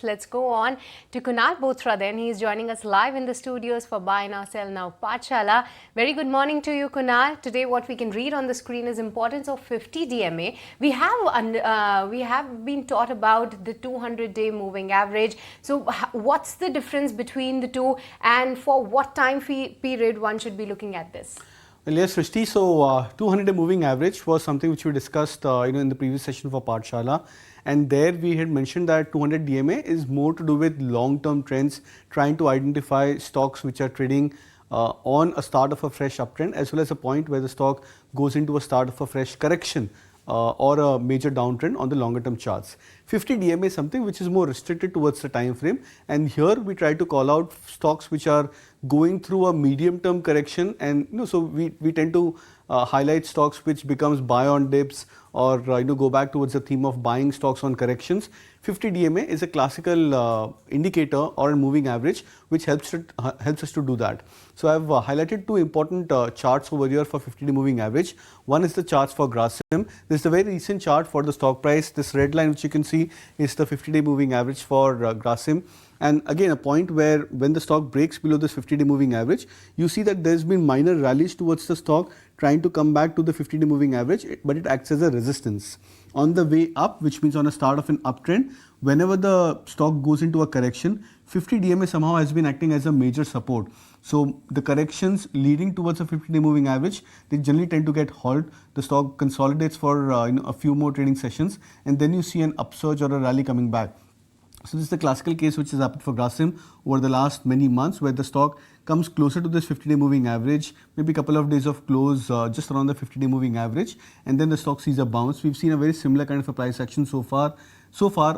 Let's go on to Kunal Bothra then. He is joining us live in the studios for Buy Now, Sell Now Pathshala. Very good morning to you, Kunal. Today what we can read on the screen is importance of 50 DMA. We have been taught about the 200-day moving average. So what's the difference between the two, and for what time period one should be looking at this? Well, yes, Srishti. So, 200-day moving average was something which we discussed, in the previous session for Pathshala, and there we had mentioned that 200 DMA is more to do with long-term trends, trying to identify stocks which are trading on a start of a fresh uptrend, as well as a point where the stock goes into a start of a fresh correction. Or a major downtrend on the longer term charts. 50 DMA is something which is more restricted towards the time frame, and here we try to call out stocks which are going through a medium term correction, and so we tend to highlight stocks which becomes buy on dips, or go back towards the theme of buying stocks on corrections. 50 DMA is a classical indicator or a moving average which helps us to do that. So I have highlighted two important charts over here for 50-day moving average. One is the charts for Grasim. This is a very recent chart for the stock price. This red line which you can see is the 50-day moving average for Grasim. And again, a point where when the stock breaks below this 50-day moving average, you see that there's been minor rallies towards the stock trying to come back to the 50-day moving average, but it acts as a resistance. On the way up, which means on a start of an uptrend, whenever the stock goes into a correction, 50 DMA somehow has been acting as a major support. So the corrections leading towards a 50-day moving average, they generally tend to get halt. The stock consolidates for a few more trading sessions, and then you see an upsurge or a rally coming back. So this is the classical case which has happened for Grasim over the last many months, where the stock comes closer to this 50-day moving average, maybe a couple of days of close just around the 50-day moving average, and then the stock sees a bounce. We've seen a very similar kind of a price action so far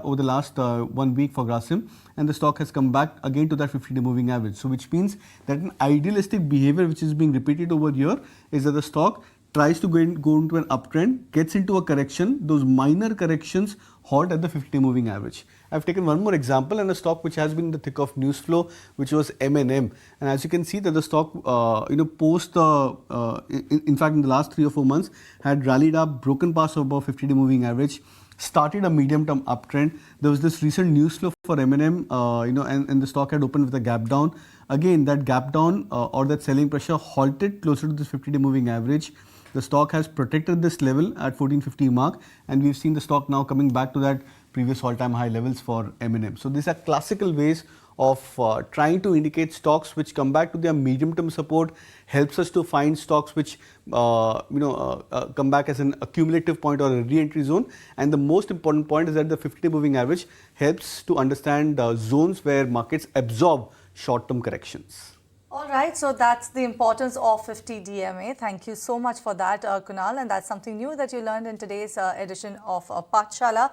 over the last 1 week for Grasim, and the stock has come back again to that 50-day moving average. So which means that an idealistic behavior which is being repeated over here is that the stock tries to go into an uptrend, gets into a correction, those minor corrections halt at the 50-day moving average. I've taken one more example, and a stock which has been in the thick of news flow, which was M&M. And as you can see that the stock, post in fact in the last 3 or 4 months had rallied up, broken past above 50-day moving average, started a medium-term uptrend. There was this recent news flow for M&M, and the stock had opened with a gap down. Again, that gap down or that selling pressure halted closer to this 50-day moving average. The stock has protected this level at 1450 mark, and we've seen the stock now coming back to that previous all-time high levels for M&M. So these are classical ways of trying to indicate stocks which come back to their medium-term support, helps us to find stocks which come back as an accumulative point or a re-entry zone. And the most important point is that the 50-day moving average helps to understand zones where markets absorb short-term corrections. All right, so that's the importance of 50 DMA. Thank you so much for that, Kunal, and that's something new that you learned in today's edition of Pathshala.